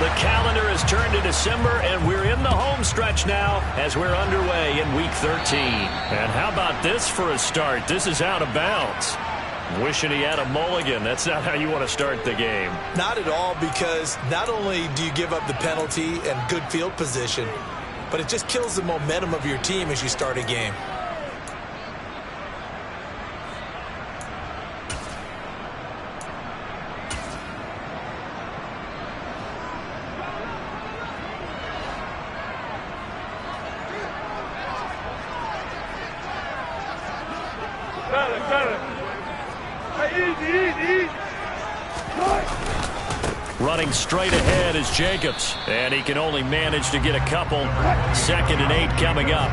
The calendar has turned to December, and we're in the home stretch now as we're underway in Week 13. And how about this for a start? This is out of bounds. Wishing he had a mulligan. That's not how you want to start the game. Not at all, because not only do you give up the penalty and good field position, but it just kills the momentum of your team as you start a game. Running straight ahead is Jacobs, and he can only manage to get a couple. 2nd and 8 coming up.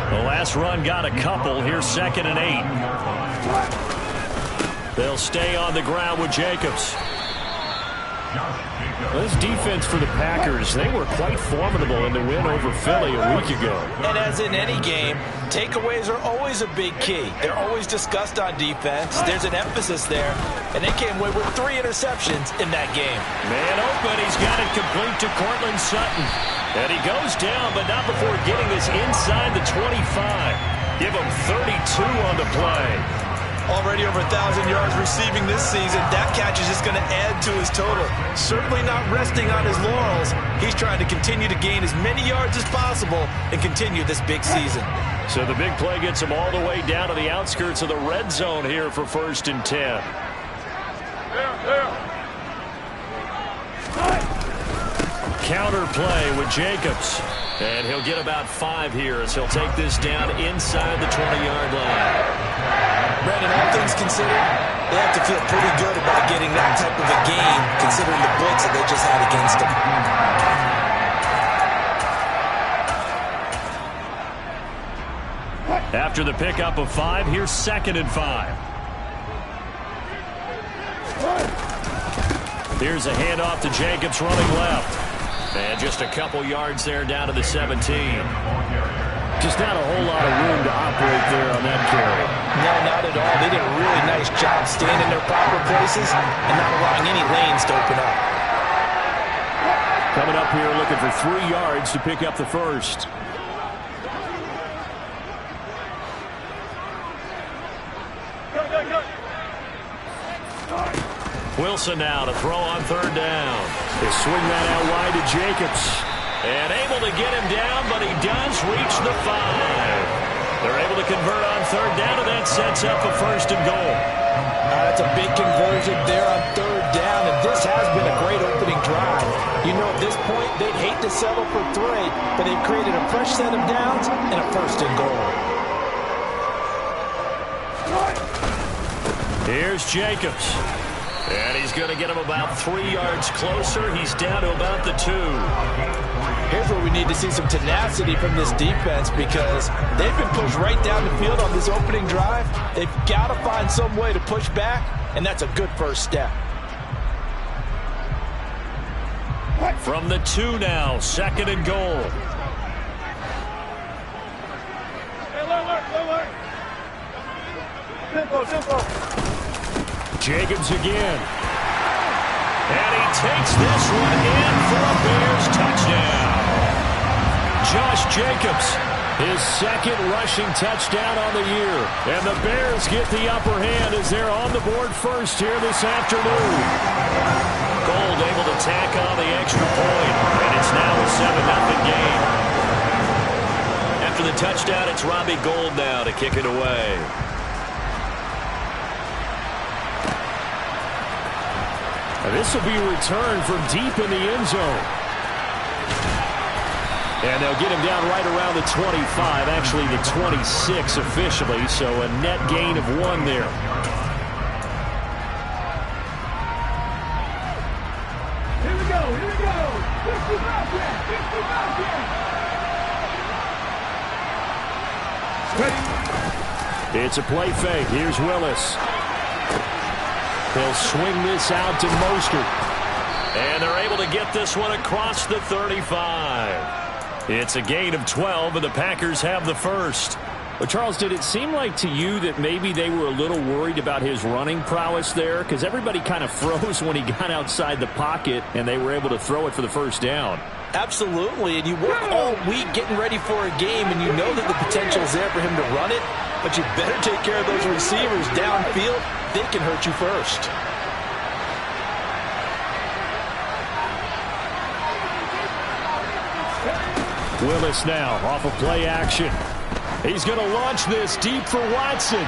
The last run got a couple. Here's 2nd and 8. They'll stay on the ground with Jacobs. This defense for the Packers, they were quite formidable in the win over Philly a week ago. And as in any game, takeaways are always a big key. They're always discussed on defense. There's an emphasis there, and they came away with 3 interceptions in that game. Man open, he's got it complete to Cortland Sutton. And he goes down, but not before getting this inside the 25. Give him 32 on the play. Already over 1,000 yards receiving this season. That catch is just going to add to his total. Certainly not resting on his laurels. He's trying to continue to gain as many yards as possible and continue this big season. So the big play gets him all the way down to the outskirts of the red zone here for 1st and 10. Counter play with Jacobs. And he'll get about 5 here as he'll take this down inside the 20-yard line. Brandon, all things considered, they have to feel pretty good about getting that type of a game, considering the blitz that they just had against them. After the pickup of 5, here's 2nd and 5. Here's a handoff to Jacobs running left. And just a couple yards there down to the 17. Just not a whole lot of room to operate there on that carry. No, not at all. They did a really nice job staying in their proper places and not allowing any lanes to open up. Coming up here looking for 3 yards to pick up the first. Wilson now to throw on 3rd down. They swing that out wide to Jacobs. And able to get him down, but he does reach the 5. They're able to convert on 3rd down, and that sets up a 1st and goal. That's a big conversion there on 3rd down, and this has been a great opening drive. You know, at this point, they'd hate to settle for 3, but they've created a fresh set of downs and a 1st and goal. Here's Jacobs. And he's going to get him about 3 yards closer. He's down to about the 2. Here's where we need to see some tenacity from this defense, because they've been pushed right down the field on this opening drive. They've got to find some way to push back, and that's a good first step. From the 2 now, 2nd and goal. Jacobs again. And he takes this one in for a Bears touchdown. Josh Jacobs, his 2nd rushing touchdown on the year. And the Bears get the upper hand as they're on the board first here this afternoon. Gold able to tack on the extra point, and it's now a 7-0 game. After the touchdown, it's Robbie Gould now to kick it away. This will be returned from deep in the end zone. And they'll get him down right around the 25, actually the 26 officially, so a net gain of 1 there. Here we go, here we go. 55 here. It's a play fake. Here's Willis. He'll swing this out to Mostert. And they're able to get this one across the 35. It's a gain of 12, and the Packers have the first. Well, Charles, did it seem like to you that maybe they were a little worried about his running prowess there? Because everybody kind of froze when he got outside the pocket, and they were able to throw it for the first down. Absolutely, and you work all week getting ready for a game, and you know that the potential is there for him to run it, but you better take care of those receivers downfield. They can hurt you first. Willis now off of play action. He's going to launch this deep for Watson.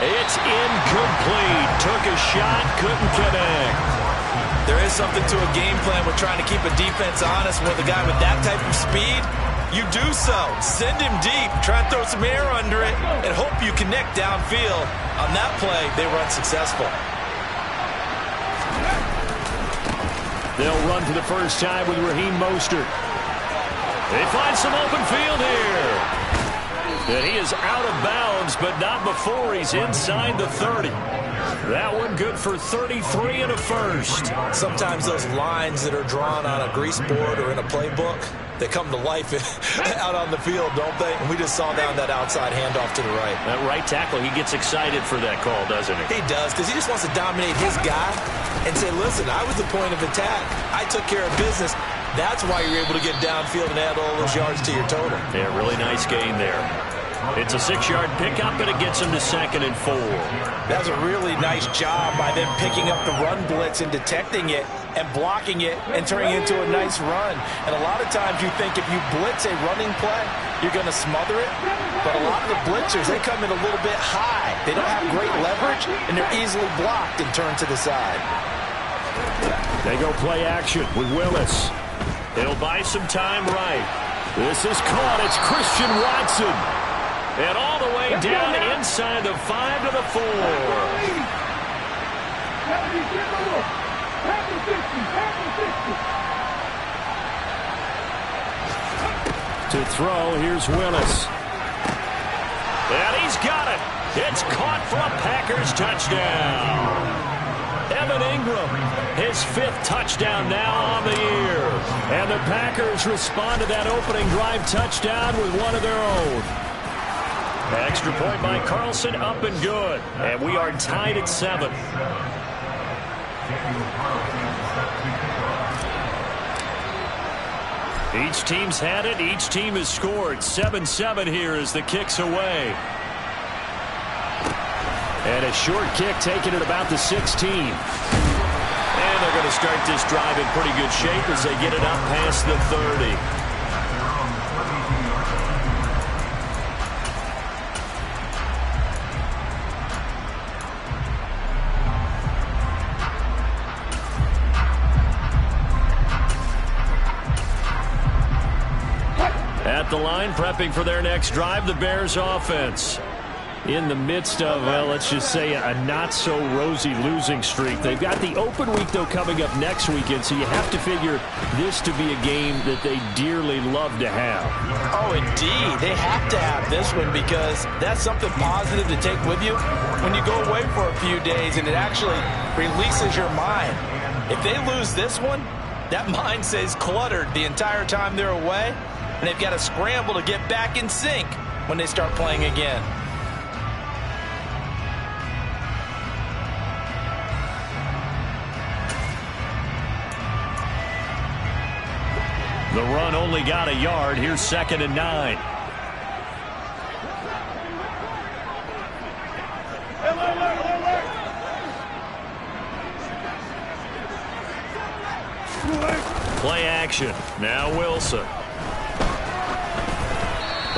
It's incomplete. Took a shot, couldn't connect. There is something to a game plan with trying to keep a defense honest with a guy with that type of speed. You do so. Send him deep. Try and throw some air under it and hope you connect downfield. On that play, they were unsuccessful. They'll run for the first time with Raheem Mostert. They find some open field here. And he is out of bounds, but not before he's inside the 30. That one good for 33 and a first. Sometimes those lines that are drawn on a grease board or in a playbook, they come to life out on the field, don't they? And we just saw down that outside handoff to the right. That right tackle, he gets excited for that call, doesn't he? He does, because he just wants to dominate his guy and say, listen, I was the point of attack. I took care of business. That's why you're able to get downfield and add all those yards to your total. Yeah, really nice gain there. It's a 6-yard pickup, and it gets him to 2nd and 4. That's a really nice job by them picking up the run blitz and detecting it and blocking it and turning it into a nice run. And a lot of times you think if you blitz a running play, you're going to smother it. But a lot of the blitzers, they come in a little bit high. They don't have great leverage, and they're easily blocked and turned to the side. They go play action with Willis. He'll buy some time right. This is caught. It's Christian Watson. And all the way down inside the 5 to the 4. To throw, here's Willis. And he's got it. It's caught for a Packers touchdown. Evan Ingram, his 5th touchdown now on the year. And the Packers respond to that opening drive touchdown with one of their own. Extra point by Carlson, up and good. And we are tied at 7. Each team's had it. Each team has scored. 7-7 here as the kick's away. And a short kick taken at about the 16. And they're going to start this drive in pretty good shape as they get it up past the 30. At the line, prepping for their next drive, the Bears offense. In the midst of, well, let's just say a not-so-rosy losing streak. They've got the open week, though, coming up next weekend, so you have to figure this to be a game that they dearly love to have. Oh, indeed. They have to have this one because that's something positive to take with you when you go away for a few days, and it actually releases your mind. If they lose this one, that mind stays cluttered the entire time they're away, and they've got to scramble to get back in sync when they start playing again. The run only got a yard. Here's 2nd and 9. Play action. Now Wilson.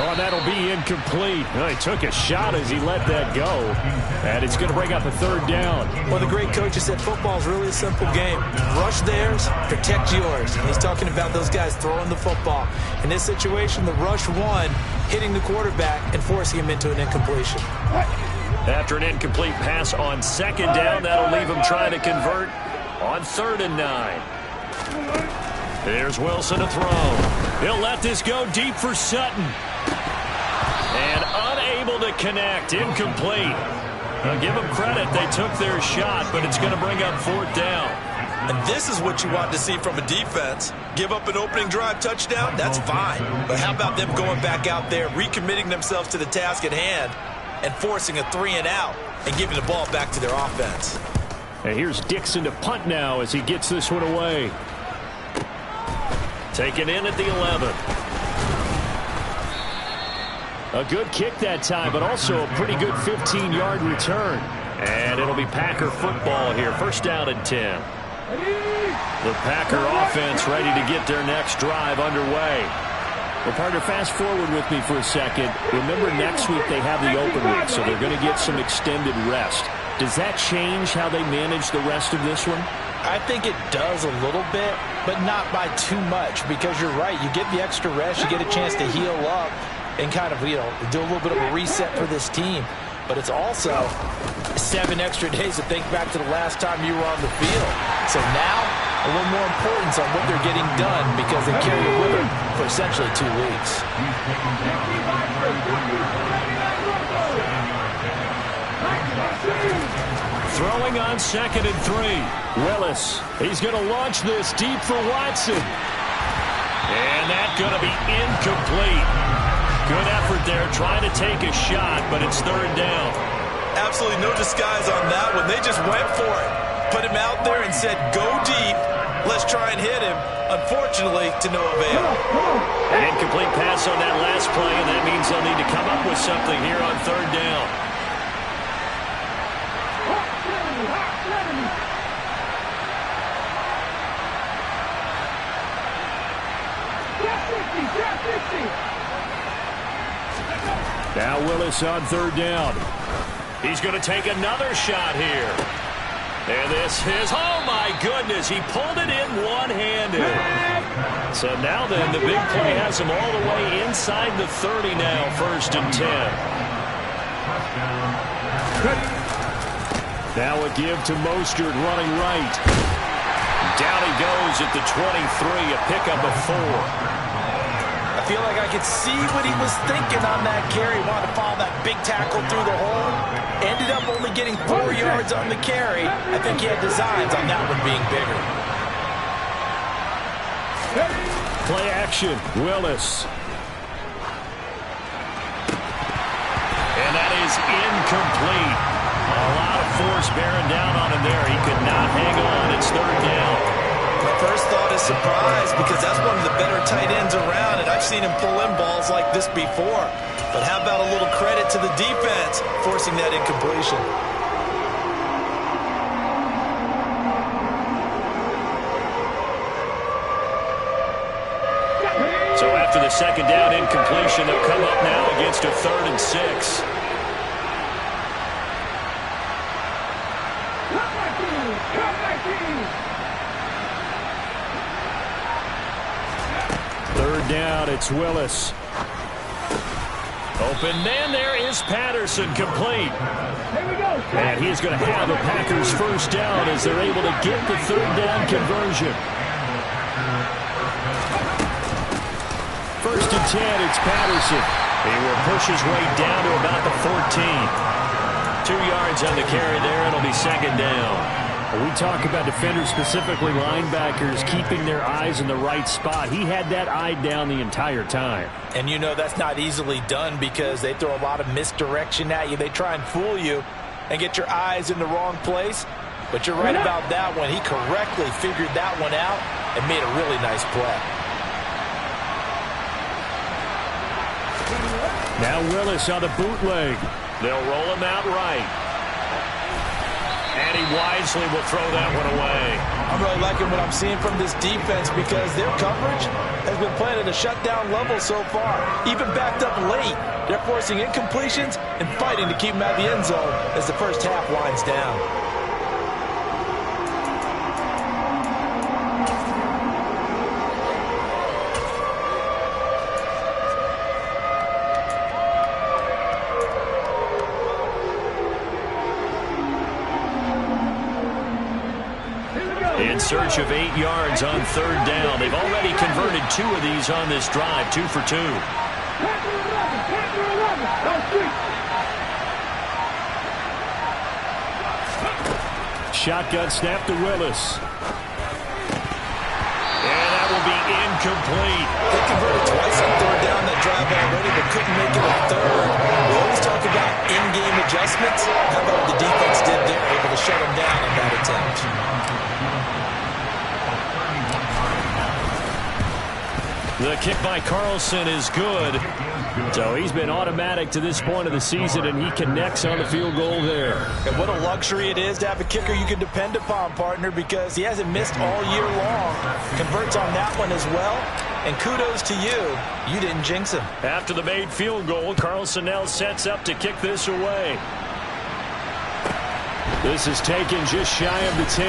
Oh, that'll be incomplete. Oh, he took a shot as he let that go. And it's going to bring up a 3rd down. Well, the great coach has said football is really a simple game. Rush theirs, protect yours. And he's talking about those guys throwing the football. In this situation, the rush one, hitting the quarterback and forcing him into an incompletion. After an incomplete pass on 2nd down, that'll leave him trying to convert on 3rd and 9. There's Wilson to throw. He'll let this go deep for Sutton. And unable to connect. Incomplete. Give them credit. They took their shot, but it's going to bring up 4th down. And this is what you want to see from a defense. Give up an opening drive touchdown, that's fine. But how about them going back out there, recommitting themselves to the task at hand, and forcing a 3-and-out and giving the ball back to their offense. And here's Dixon to punt now as he gets this one away. Taken in at the 11. A good kick that time, but also a pretty good 15-yard return. And it'll be Packer football here. 1st down and 10. The Packer offense ready to get their next drive underway. Well, partner, fast forward with me for a second. Remember, next week they have the open week, so they're going to get some extended rest. Does that change how they manage the rest of this one? I think it does a little bit, but not by too much, because you're right. You get the extra rest, you get a chance to heal up and kind of, do a little bit of a reset for this team. But it's also 7 extra days to think back to the last time you were on the field. So now, a little more importance on what they're getting done because they carry it with them for essentially 2 weeks. Throwing on 2nd and 3. Willis. He's going to launch this deep for Watson. And that's going to be incomplete. Good effort there, trying to take a shot, but it's 3rd down. Absolutely no disguise on that one. They just went for it. Put him out there and said, go deep. Let's try and hit him. Unfortunately, to no avail. An incomplete pass on that last play, and that means they'll need to come up with something here on 3rd down. Now Willis on 3rd down. He's going to take another shot here. And this is, oh my goodness, he pulled it in one-handed. So now then, the big play has him all the way inside the 30 now, 1st and 10. Now a give to Mostert running right. Down he goes at the 23, a pickup of 4. I feel like I could see what he was thinking on that carry. Wanted to follow that big tackle through the hole. Ended up only getting 4 yards on the carry. I think he had designs on that one being bigger. Play action, Willis. And that is incomplete. A lot of force bearing down on him there. He could not hang on. It's 3rd down. My first thought is surprise because that's one of the better tight ends around, and I've seen him pull in balls like this before. But how about a little credit to the defense forcing that incompletion? So after the 2nd down incompletion, they'll come up now against a 3rd and 6. Down, it's Willis. Open man, there is Patterson, complete. And he's going to have a Packers 1st down as they're able to get the 3rd down conversion. 1st and 10, it's Patterson. He will push his way down to about the 14. 2 yards on the carry there, it'll be 2nd down. We talk about defenders, specifically linebackers, keeping their eyes in the right spot. He had that eye down the entire time. And you know that's not easily done because they throw a lot of misdirection at you. They try and fool you and get your eyes in the wrong place. But you're right about that one. He correctly figured that one out and made a really nice play. Now Willis on the bootleg. They'll roll him out right. And he wisely will throw that one away. I'm really liking what I'm seeing from this defense because their coverage has been playing at a shutdown level so far. Even backed up late, they're forcing incompletions and fighting to keep them out of the end zone as the first half winds down. In search of 8 yards on 3rd down. They've already converted 2 of these on this drive, 2 for 2. shotgun snap to Willis. And that will be incomplete. They converted twice on third down that drive already, but couldn't make it a third. We always talk about in-game adjustments. How about what the defense did there, able to shut them down on that attempt? The kick by Carlson is good. So he's been automatic to this point of the season, and he connects on the field goal there. And what a luxury it is to have a kicker you can depend upon, partner, because he hasn't missed all year long. Converts on that one as well. And kudos to you. You didn't jinx him. After the made field goal, Carlson now sets up to kick this away. This is taken just shy of the 10.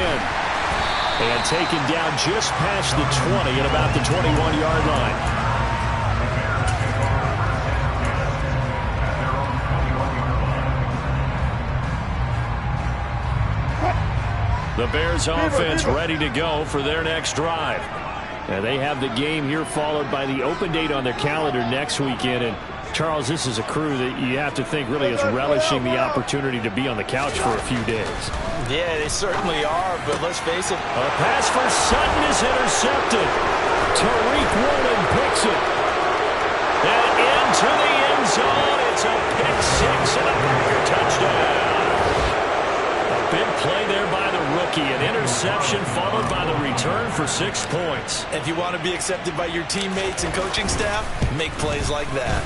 And taken down just past the 20 at about the 21-yard line. The Bears offense ready to go for their next drive. And they have the game here followed by the open date on their calendar next weekend. And Charles, this is a crew that you have to think really is relishing the opportunity to be on the couch for a few days. Yeah, they certainly are, but let's face it. A pass for Sutton is intercepted. Tariq Woolen picks it. And into the end zone. It's a pick six and a Packer touchdown. A big play there by the rookie. An interception followed by the return for 6 points. If you want to be accepted by your teammates and coaching staff, make plays like that.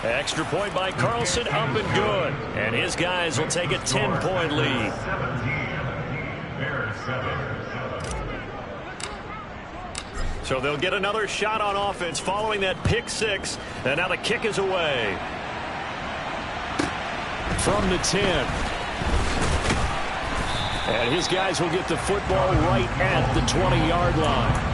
Extra point by Carlson, up and good. And his guys will take a 10-point lead. So they'll get another shot on offense following that pick six. And now the kick is away. From the 10. And his guys will get the football right at the 20-yard line.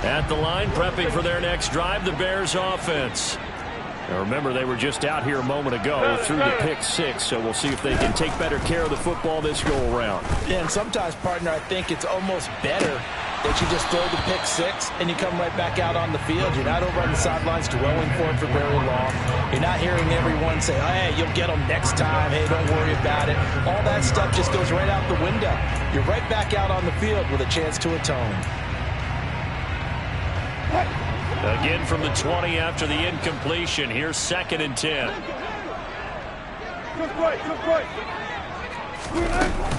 At the line, prepping for their next drive, the Bears offense. Now remember, they were just out here a moment ago through the pick six, so we'll see if they can take better care of the football this go-around. Yeah, and sometimes, partner, I think it's almost better that you just throw the pick six and you come right back out on the field. You're not over on the sidelines dwelling for it for very long. You're not hearing everyone say, hey, you'll get them next time. Hey, don't worry about it. All that stuff just goes right out the window. You're right back out on the field with a chance to atone. Again from the 20 after the incompletion. Here's 2nd and 10.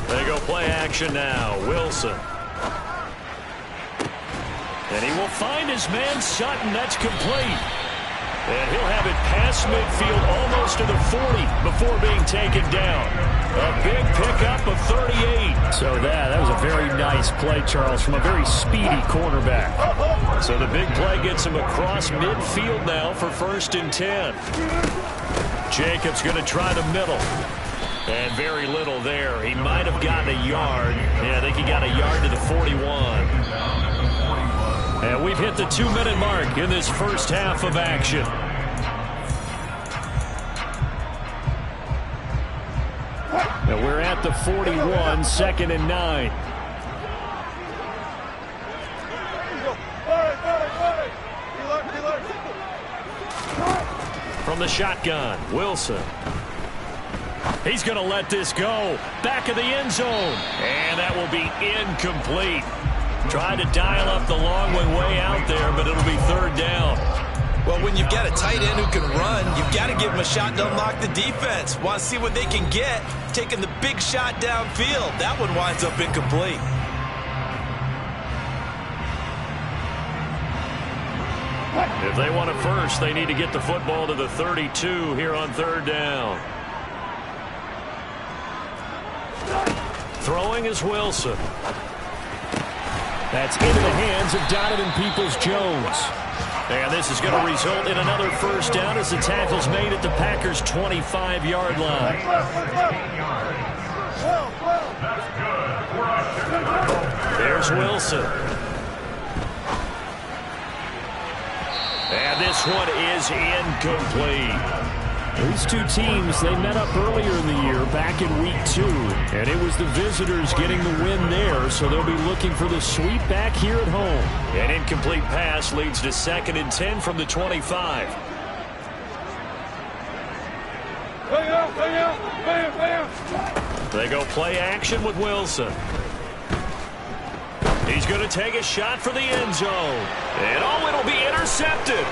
They go play action now. Wilson. And he will find his man Sutton. That's complete. And he'll have it past midfield almost to the 40 before being taken down. A big pickup of 38. So that was a very nice play, Charles, from a very speedy cornerback. So the big play gets him across midfield now for 1st and 10. Jacobs going to try the middle. And very little there. He might have gotten a yard. Yeah, I think he got a yard to the 41. And we've hit the 2-minute mark in this first half of action. And we're at the 41, 2nd and 9. From the shotgun, Wilson. He's going to let this go. Back of the end zone. And that will be incomplete. Tried to dial up the long way out there, but it'll be 3rd down. Well, when you've got a tight end who can run, you've got to give him a shot to unlock the defense. Want to see what they can get, taking the big shot downfield. That one winds up incomplete. If they want it first, they need to get the football to the 32 here on 3rd down. Throwing is Wilson. That's into the hands of Donovan Peoples-Jones. And this is going to result in another 1st down as the tackle's made at the Packers' 25-yard line. There's Wilson. And this one is incomplete. These two teams, they met up earlier in the year, back in week 2. And it was the visitors getting the win there, so they'll be looking for the sweep back here at home. An incomplete pass leads to 2nd and 10 from the 25. They go play action with Wilson. He's going to take a shot for the end zone. And oh, it'll be intercepted.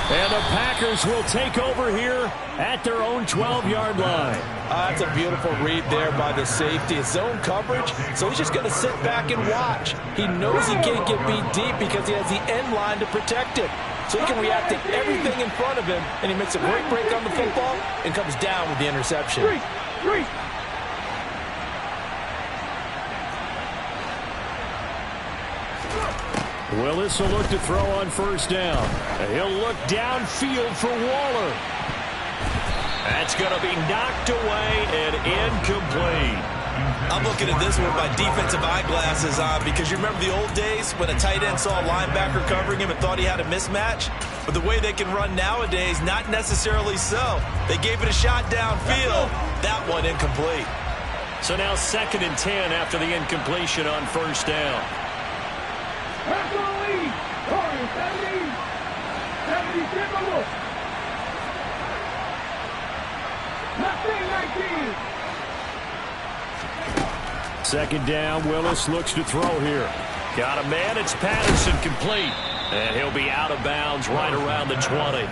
And the Packers will take over here at their own 12-yard line. That's a beautiful read there by the safety. It's zone coverage, so he's just going to sit back and watch. He knows he can't get beat deep because he has the end line to protect it. So he can react to everything in front of him, and he makes a great break on the football and comes down with the interception. Willis will look to throw on 1st down. He'll look downfield for Waller. That's going to be knocked away and incomplete. I'm looking at this one with my defensive eyeglasses on because you remember the old days when a tight end saw a linebacker covering him and thought he had a mismatch? But the way they can run nowadays, not necessarily so. They gave it a shot downfield. That one incomplete. So now 2nd and 10 after the incompletion on 1st down. Second down, Willis looks to throw here. Got a man, it's Patterson, complete. And he'll be out of bounds right around the 20.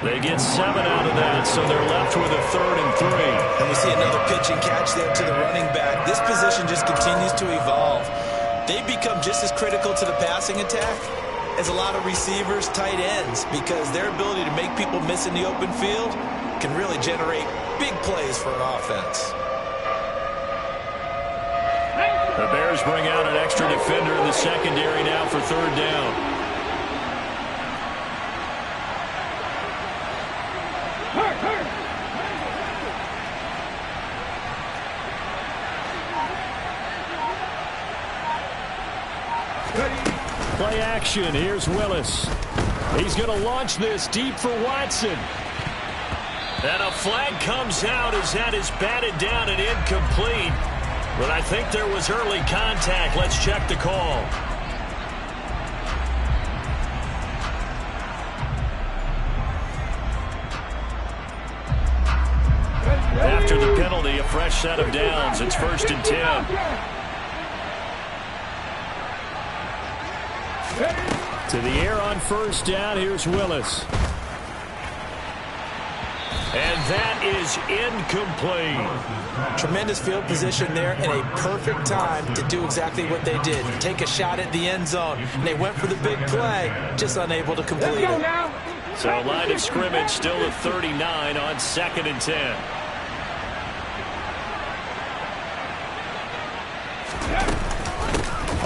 They get 7 out of that, so they're left with a 3rd and 3. And we see another pitch and catch there to the running back. This position just continues to evolve. They've become just as critical to the passing attack as a lot of receivers, tight ends, because their ability to make people miss in the open field can really generate big plays for an offense. The Bears bring out an extra defender in the secondary now for 3rd down. Play action. Here's Willis. He's going to launch this deep for Watson. And a flag comes out as that is batted down and incomplete. But I think there was early contact. Let's check the call. After the penalty, a fresh set of downs. It's 1st and 10. To the air on 1st down. Here's Willis. And that is incomplete. Tremendous field position there and a perfect time to do exactly what they did. Take a shot at the end zone. And they went for the big play, just unable to complete it. So line of scrimmage still at 39 on 2nd and 10.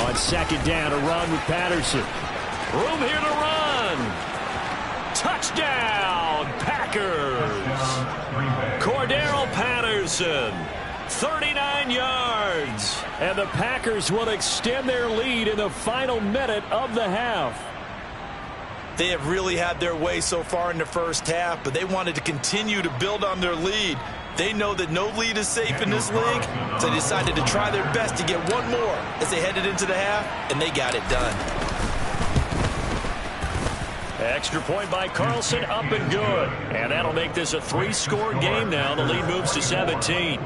On 2nd down, a run with Patterson. Room here to run. Touchdown, Packers. Cordero Patterson, 39 yards. And the Packers will extend their lead in the final minute of the half. They have really had their way so far in the first half, but they wanted to continue to build on their lead. They know that no lead is safe in this league, so they decided to try their best to get one more as they headed into the half, and they got it done. Extra point by Carlson, up and good. And that'll make this a 3-score game now. The lead moves to 17.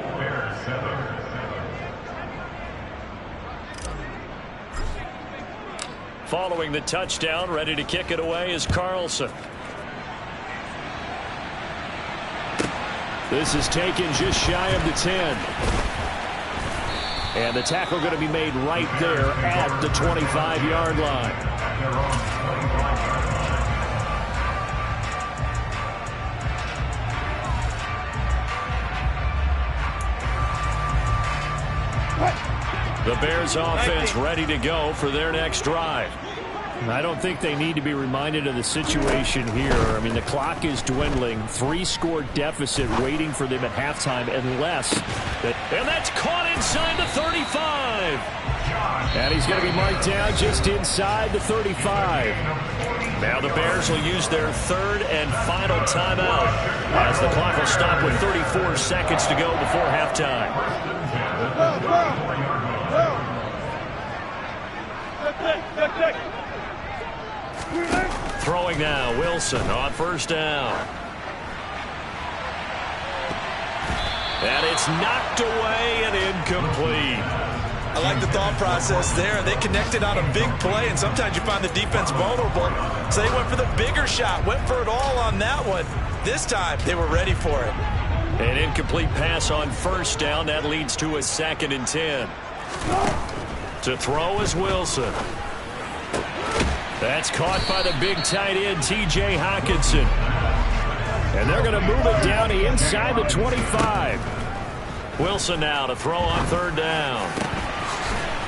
Following the touchdown, ready to kick it away is Carlson. This is taken just shy of the 10. And the tackle going to be made right there at the 25-yard line. The Bears offense ready to go for their next drive. I don't think they need to be reminded of the situation here. I mean, the clock is dwindling. 3-score deficit waiting for them at halftime unless... And that's caught inside the 35. And he's going to be marked down just inside the 35. Now the Bears will use their third and final timeout as the clock will stop with 34 seconds to go before halftime. Throwing now, Wilson on first down. And it's knocked away and incomplete. I like the thought process there. They connected on a big play, and sometimes you find the defense vulnerable. So they went for the bigger shot, went for it all on that one. This time, they were ready for it. An incomplete pass on first down. That leads to a 2nd and 10. To throw is Wilson. That's caught by the big tight end, T.J. Hockenson. And they're going to move it down inside the 25. Wilson now to throw on third down.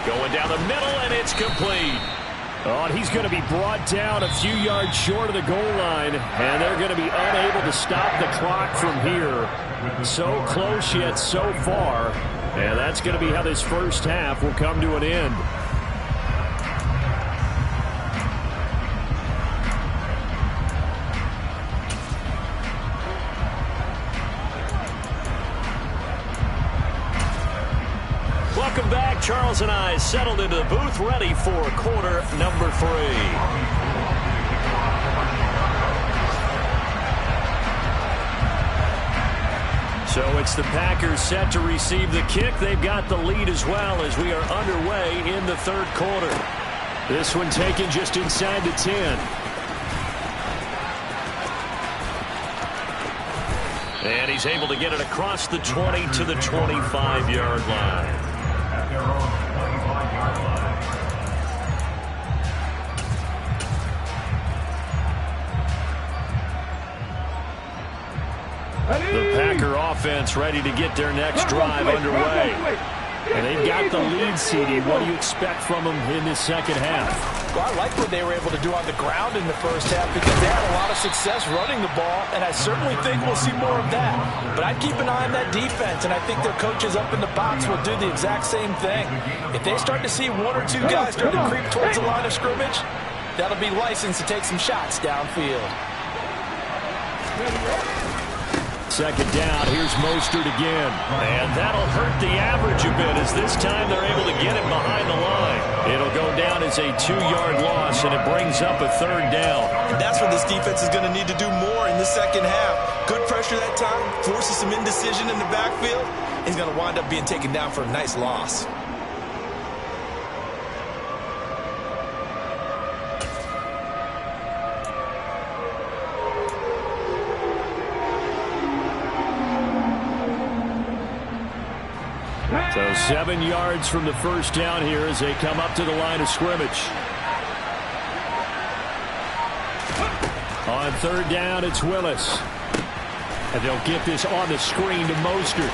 Going down the middle, and it's complete. Oh, and he's going to be brought down a few yards short of the goal line, and they're going to be unable to stop the clock from here. So close yet so far, and that's going to be how this first half will come to an end. Welcome back. Charles and I settled into the booth, ready for quarter number 3. So it's the Packers set to receive the kick. They've got the lead as well as we are underway in the third quarter. This one taken just inside the 10. And he's able to get it across the 20 to the 25-yard line. The Packer offense ready to get their next drive underway. And they've got the lead, CD. What do you expect from them in this second half? Well, I like what they were able to do on the ground in the first half because they had a lot of success running the ball, and I certainly think we'll see more of that. But I'd keep an eye on that defense, and I think their coaches up in the box will do the exact same thing. If they start to see 1 or 2 guys start to creep towards the line of scrimmage, that'll be licensed to take some shots downfield. Second down, here's Mostert again. And that'll hurt the average a bit as this time they're able to get him behind the line. It'll go down as a 2-yard loss, and it brings up a third down. And that's what this defense is going to need to do more in the second half. Good pressure that time, forces some indecision in the backfield. He's going to wind up being taken down for a nice loss. So 7 yards from the first down here as they come up to the line of scrimmage. On third down, it's Willis. And they'll get this on the screen to Mostert.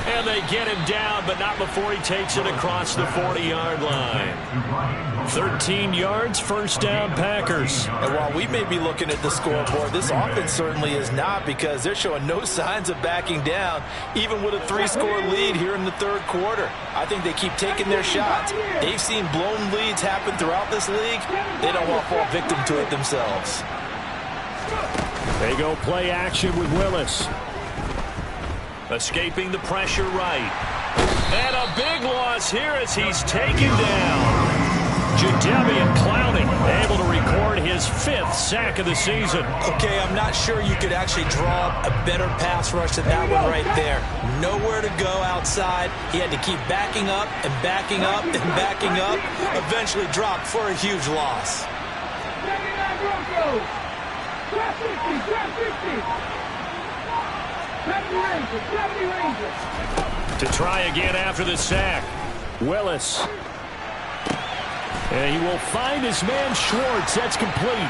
And they get him down, but not before he takes it across the 40-yard line. 13 yards, first down, Packers. And while we may be looking at the scoreboard, this offense certainly is not because they're showing no signs of backing down, even with a 3-score lead here in the third quarter. I think they keep taking their shots. They've seen blown leads happen throughout this league. They don't want to fall victim to it themselves. They go play action with Willis. Escaping the pressure right. And a big loss here as he's taken down. Jadeveon Clowney able to record his 5th sack of the season. Okay, I'm not sure you could actually draw a better pass rush than that one right there. Nowhere to go outside. He had to keep backing up and backing up and backing up. Eventually dropped for a huge loss. To try again after the sack. Willis. And he will find his man Schwartz. That's complete.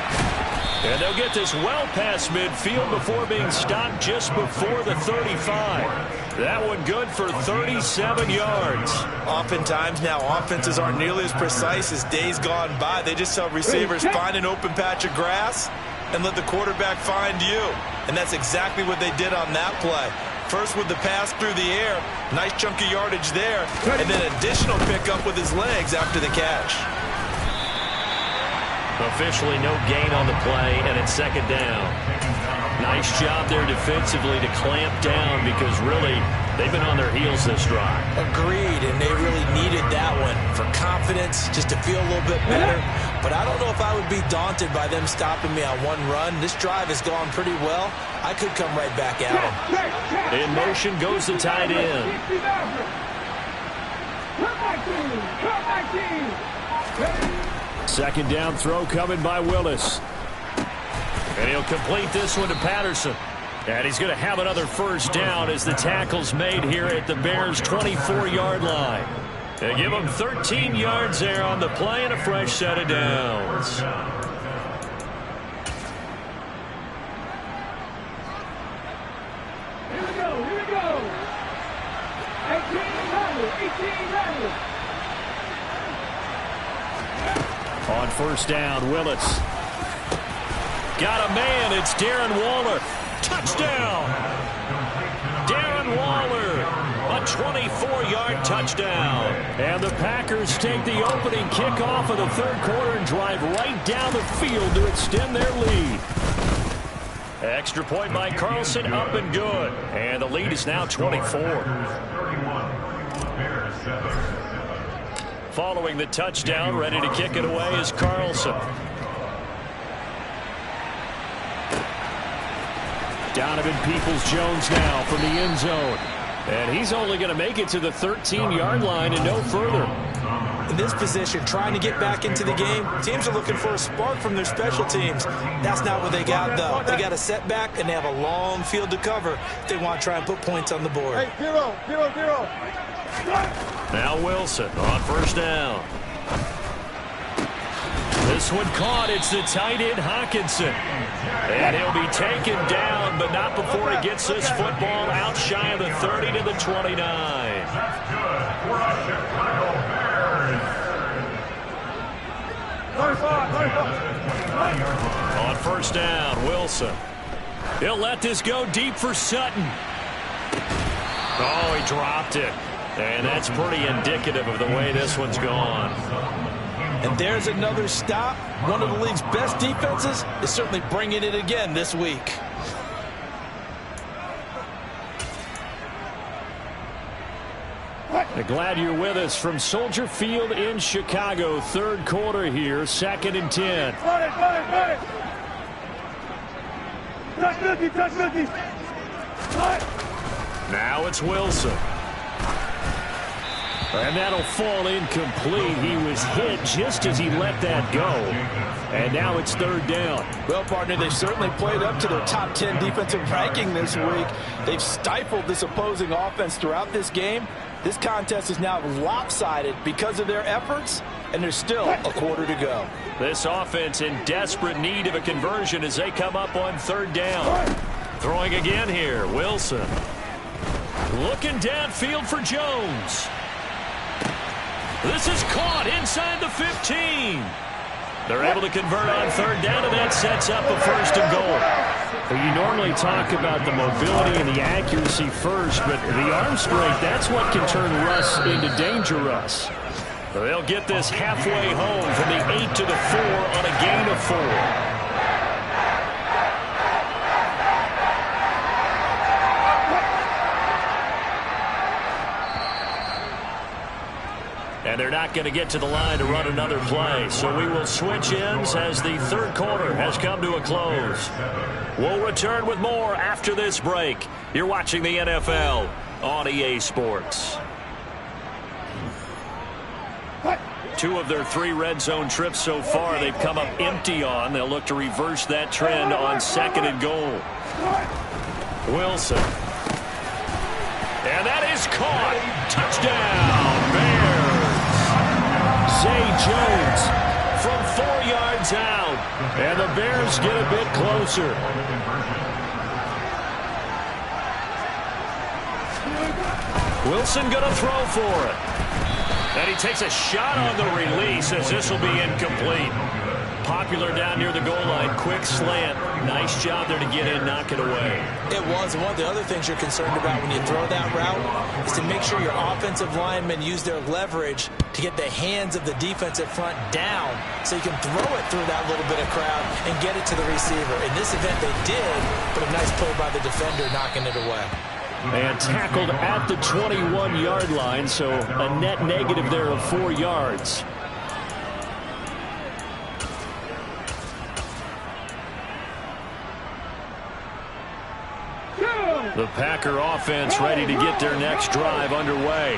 And they'll get this well past midfield before being stopped just before the 35. That one good for 37 yards. Oftentimes now offenses aren't nearly as precise as days gone by. They just tell receivers, find an open patch of grass and let the quarterback find you. And that's exactly what they did on that play. First with the pass through the air. Nice chunk of yardage there. And then additional pickup with his legs after the catch. Officially no gain on the play, and it's second down. Nice job there defensively to clamp down because really they've been on their heels this drive. Agreed, and they really needed that one for confidence, just to feel a little bit better. But I don't know if I would be daunted by them stopping me on one run. This drive has gone pretty well. I could come right back at them. In motion goes the tight end. Second down throw coming by Willis. And he'll complete this one to Patterson. And he's going to have another first down as the tackle's made here at the Bears' 24-yard line. They give him 13 yards there on the play and a fresh set of downs. Here we go, here we go. 18 On first down, Willis. Got a man. It's Darren Waller. Touchdown. Darren Waller. A 24-yard touchdown. And the Packers take the opening kickoff of the third quarter and drive right down the field to extend their lead. Extra point by Carlson, up and good. And the lead is now 24. Following the touchdown, ready to kick it away is Carlson. Donovan Peoples-Jones now from the end zone. And he's only going to make it to the 13-yard line and no further. In this position, trying to get back into the game, teams are looking for a spark from their special teams. That's not what they got, though. They got a setback, and they have a long field to cover if they want to try and put points on the board. Hey, 0-0-0. Now Wilson on first down. This one caught. It's the tight end Hawkinson. And he'll be taken down, but not before he gets this football out shy of the 30 to the 29. On first down, Wilson. He'll let this go deep for Sutton. Oh, he dropped it. And that's pretty indicative of the way this one's gone. And there's another stop. One of the league's best defenses is certainly bringing it again this week. Glad you're with us from Soldier Field in Chicago. Third quarter here, 2nd and 10. Run it. Touch Milky. Now it's Wilson. And that'll fall incomplete. He was hit just as he let that go. And now it's third down. Well, partner, they've certainly played up to their top 10 defensive ranking this week. They've stifled this opposing offense throughout this game. This contest is now lopsided because of their efforts, and there's still a quarter to go. This offense in desperate need of a conversion as they come up on third down. Throwing again here, Wilson. Looking downfield for Jones. This is caught inside the 15. They're able to convert on third down, and that sets up a first and goal. Well, you normally talk about the mobility and the accuracy first, but the arm strength, that's what can turn Russ into Danger Russ. They'll get this halfway home from the 8 to the 4 on a gain of 4. And they're not going to get to the line to run another play. So we will switch ends as the third quarter has come to a close. We'll return with more after this break. You're watching the NFL on EA Sports. 2 of their 3 red zone trips so far they've come up empty on. They'll look to reverse that trend on 2nd and goal. Wilson. And that is caught. Touchdown, Bears. Zay Jones from 4 yards out. And the Bears get a bit closer. Wilson going to throw for it. And he takes a shot on the release as this will be incomplete. popular down near the goal line. Quick slant. Nice job there to get in, knock it away. It was. And one of the other things you're concerned about when you throw that route is to make sure your offensive linemen use their leverage to get the hands of the defensive front down so you can throw it through that little bit of crowd and get it to the receiver. In this event, they did, but a nice play by the defender knocking it away. And tackled at the 21-yard line, so a net negative there of 4 yards. The Packer offense ready to get their next drive underway.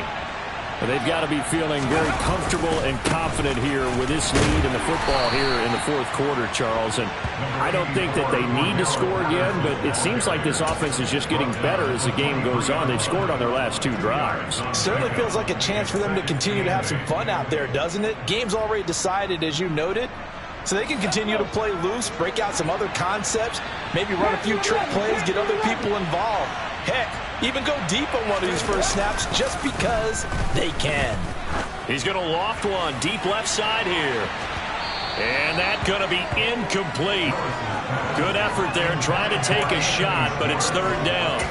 They've got to be feeling very comfortable and confident here with this lead in the football here in the fourth quarter, Charles. And I don't think that they need to score again, but it seems like this offense is just getting better as the game goes on. They've scored on their last 2 drives. Certainly feels like a chance for them to continue to have some fun out there, doesn't it? Game's already decided, as you noted. So they can continue to play loose, break out some other concepts, maybe run a few trick plays, get other people involved. Heck, even go deep on one of these first snaps just because they can. He's going to loft one deep left side here. And that's going to be incomplete. Good effort there trying to take a shot, but it's third down.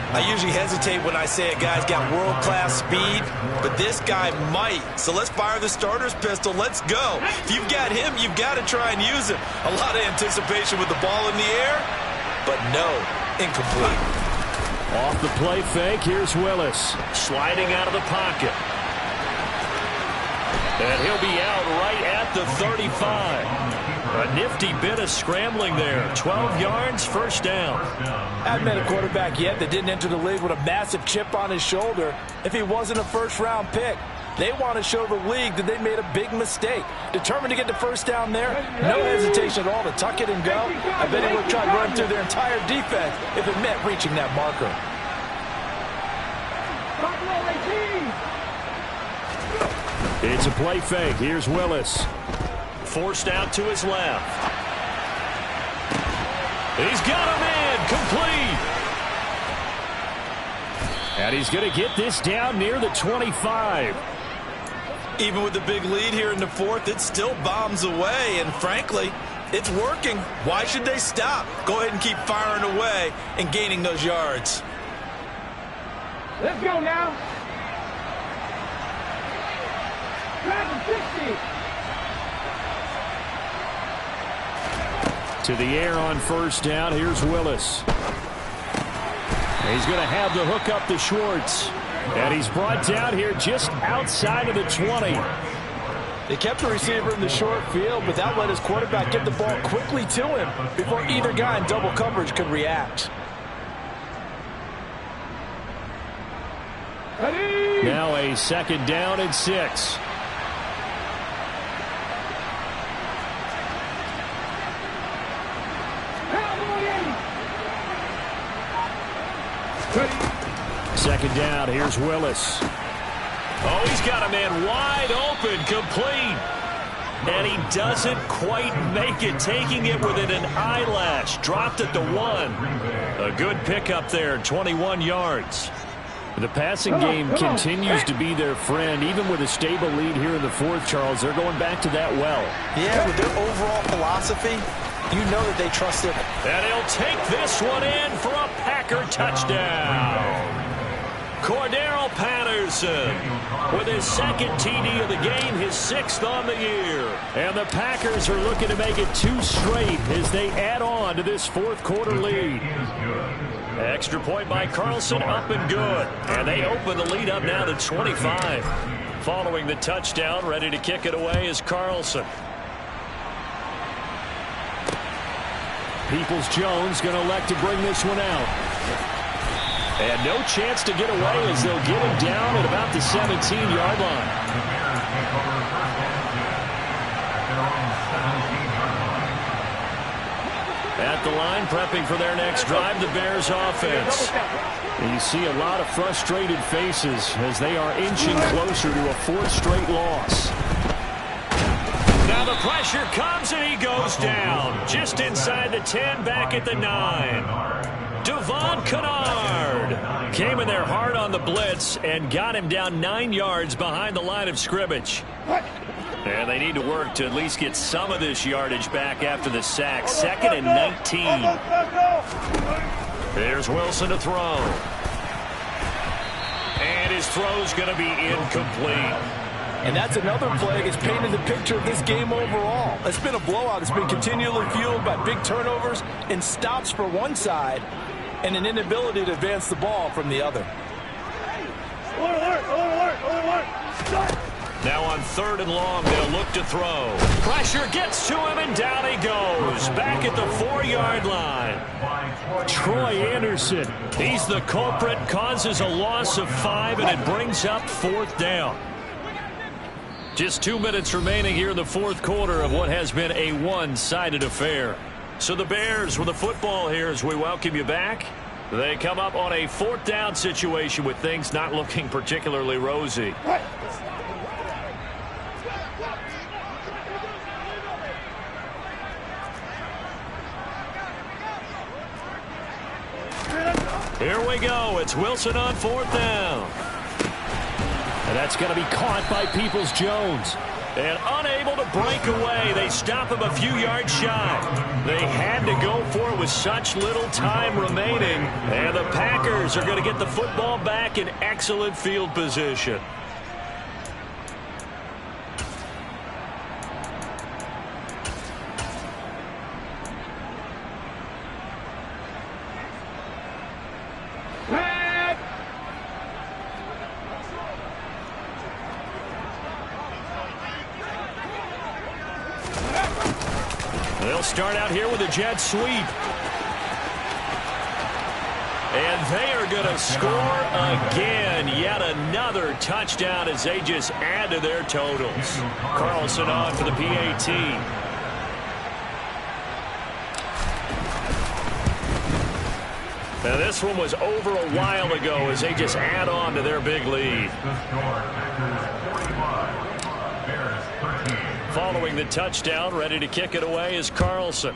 I usually hesitate when I say a guy's got world-class speed, but this guy might. So let's fire the starter's pistol. Let's go. If you've got him, you've got to try and use him. A lot of anticipation with the ball in the air, but no, incomplete. Off the play fake, here's Willis. Sliding out of the pocket. And he'll be out right at the 35. A nifty bit of scrambling there. 12 yards, first down. I haven't met a quarterback yet that didn't enter the league with a massive chip on his shoulder if he wasn't a first-round pick. They want to show the league that they made a big mistake. Determined to get the first down there, no hesitation at all to tuck it and go. I bet he would try to run through their entire defense if it meant reaching that marker. It's a play fake. Here's Willis. Forced out to his left. He's got him in. Complete. And he's going to get this down near the 25. Even with the big lead here in the fourth, it still bombs away. And frankly, it's working. Why should they stop? Go ahead and keep firing away and gaining those yards. Let's go now. 60. To the air on first down. Here's Willis. He's going to have the hook up to Schwartz. And he's brought down here just outside of the 20. They kept the receiver in the short field, but that let his quarterback get the ball quickly to him before either guy in double coverage could react. Ready? Now a second down and 6. Second down, here's Willis. Oh, he's got a man wide open, complete. And he doesn't quite make it, taking it within an eyelash. Dropped at the 1. A good pickup there, 21 yards. The passing game continues to be their friend. Even with a stable lead here in the fourth, Charles, they're going back to that well. Yeah, with their overall philosophy, you know that they trust it. And he'll take this one in for a Packer touchdown. Cordero Patterson with his second TD of the game, his 6th on the year. And the Packers are looking to make it 2 straight as they add on to this fourth quarter lead. Extra point by Carlson, up and good. And they open the lead up now to 25. Following the touchdown, ready to kick it away is Carlson. Peoples-Jones going to elect to bring this one out. And no chance to get away as they'll get him down at about the 17-yard line. At the line, prepping for their next drive, the Bears offense. And you see a lot of frustrated faces as they are inching closer to a 4th straight loss. Now the pressure comes and he goes down. Just inside the 10, back at the 9. Devon Kennard came in there hard on the blitz and got him down 9 yards behind the line of scrimmage. And And they need to work to at least get some of this yardage back after the sack. 2nd and 19. Here's Wilson to throw. And his throw's going to be incomplete. And that's another play that's painted the picture of this game overall. It's been a blowout. It's been continually fueled by big turnovers and stops for one side and an inability to advance the ball from the other. Now on 3rd and long, they'll look to throw. Pressure gets to him, and down he goes. Back at the 4-yard line. Troy Anderson, he's the culprit, causes a loss of 5, and it brings up 4th down. Just 2 minutes remaining here in the 4th quarter of what has been a one-sided affair. So the Bears with the football here as we welcome you back. They come up on a 4th down situation with things not looking particularly rosy. Here we go. It's Wilson on 4th down. And that's going to be caught by Peoples-Jones. And unable to break away. They stop him a few yards shy. They had to go for it with such little time remaining. And the Packers are going to get the football back in excellent field position. They'll start out here with a jet sweep. And they are going to score again. Yet another touchdown as they just add to their totals. Carlson on for the PAT. Now this one was over a while ago as they just add on to their big lead. Following the touchdown, ready to kick it away is Carlson.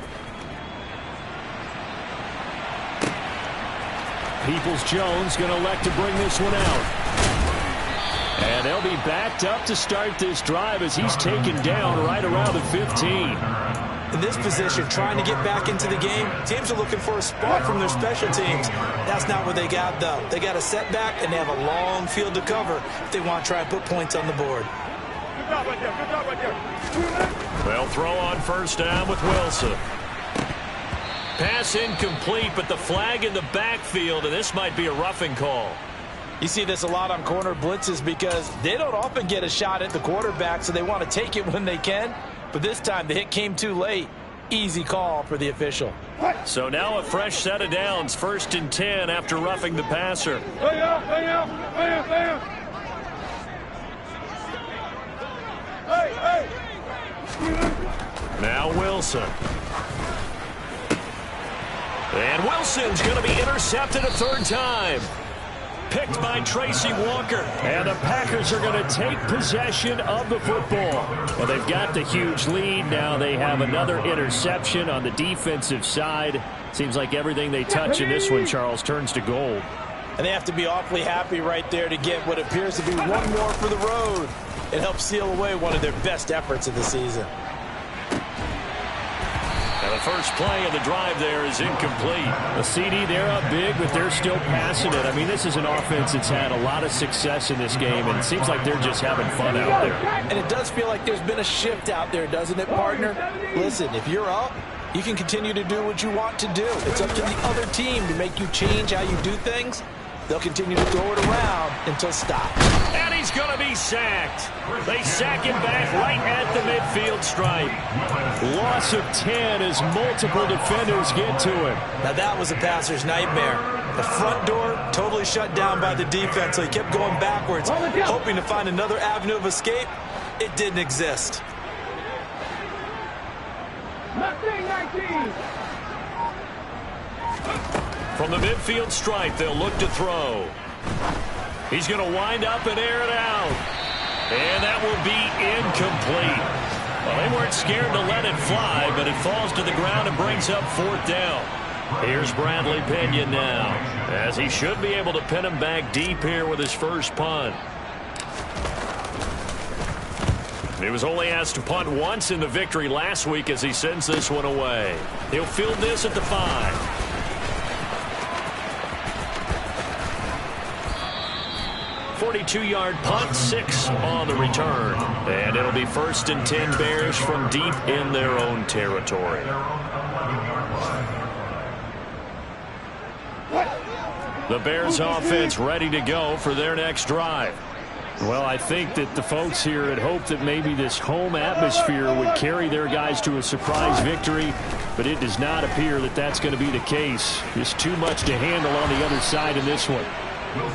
Peoples-Jones going to elect to bring this one out. And they'll be backed up to start this drive as he's taken down right around the 15. In this position, trying to get back into the game, teams are looking for a spot from their special teams. That's not what they got, though. They got a setback, and they have a long field to cover if they want to try and put points on the board. Good job right there. Good job right there. They'll throw on 1st down with Wilson. Pass incomplete, but the flag in the backfield, and this might be a roughing call. You see this a lot on corner blitzes because they don't often get a shot at the quarterback, so they want to take it when they can. But this time, the hit came too late. Easy call for the official. So now a fresh set of downs, 1st and 10 after roughing the passer. Hey, out, hey, out, hey, out, hey, out. Hey, hey. Now Wilson. And Wilson's going to be intercepted a 3rd time. Picked by Tracy Walker. And the Packers are going to take possession of the football. Well, they've got the huge lead. Now they have another interception on the defensive side. Seems like everything they touch in this one, Charles, turns to gold. And they have to be awfully happy right there to get what appears to be one more for the road. It helps seal away one of their best efforts of the season. And the first play of the drive there is incomplete. The CD, they're up big, but they're still passing it. I mean, this is an offense that's had a lot of success in this game, and it seems like they're just having fun out there. And it does feel like there's been a shift out there, doesn't it, partner? Listen, if you're up, you can continue to do what you want to do. It's up to the other team to make you change how you do things. They'll continue to throw it around until stopped. And he's going to be sacked. They sack him back right at the midfield stripe. Loss of 10 as multiple defenders get to him. Now that was a passer's nightmare. The front door totally shut down by the defense, so he kept going backwards, hoping to find another avenue of escape. It didn't exist. 19. From the midfield stripe, they'll look to throw. He's going to wind up and air it out. And that will be incomplete. Well, they weren't scared to let it fly, but it falls to the ground and brings up 4th down. Here's Bradley Pinion now, as he should be able to pin him back deep here with his first punt. He was only asked to punt once in the victory last week as he sends this one away. He'll field this at the 5. 42-yard punt, 6 on the return. And it'll be 1st and 10 Bears from deep in their own territory. The Bears offense ready to go for their next drive. Well, I think that the folks here had hoped that maybe this home atmosphere would carry their guys to a surprise victory, but it does not appear that that's going to be the case. Just too much to handle on the other side in this one.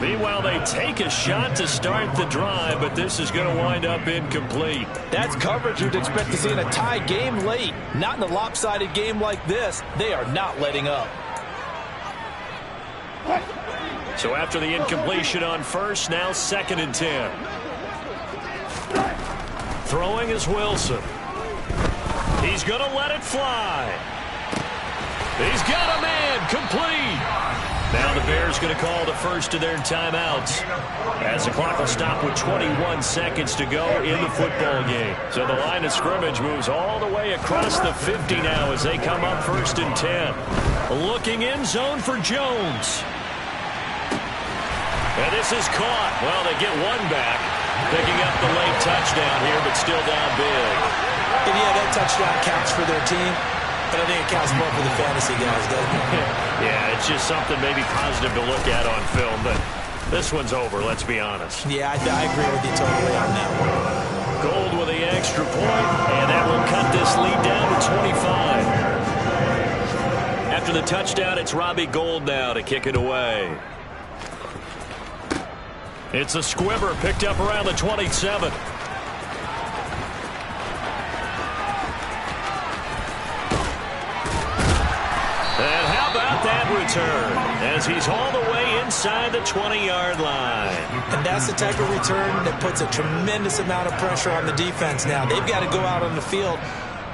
Meanwhile, they take a shot to start the drive, but this is going to wind up incomplete. That's coverage you'd expect to see in a tie game late. Not in a lopsided game like this. They are not letting up. So after the incompletion on 1st, now 2nd and 10. Throwing is Wilson. He's going to let it fly. He's got a man, complete. Now the Bears going to call the first of their timeouts as the clock will stop with 21 seconds to go in the football game. So the line of scrimmage moves all the way across the 50 now as they come up 1st and 10. Looking in zone for Jones. And this is caught. Well, they get one back, picking up the late touchdown here, but still down big. And yeah, that touchdown counts for their team, but I think it counts more for the fantasy guys, doesn't it? Yeah, it's just something maybe positive to look at on film, but this one's over, let's be honest. Yeah, I agree with you totally on that one. Gold with the extra point, and that will cut this lead down to 25. After the touchdown, it's Robbie Gould now to kick it away. It's a squibber picked up around the 27. And how about that return as he's all the way inside the 20-yard line. And that's the type of return that puts a tremendous amount of pressure on the defense now. They've got to go out on the field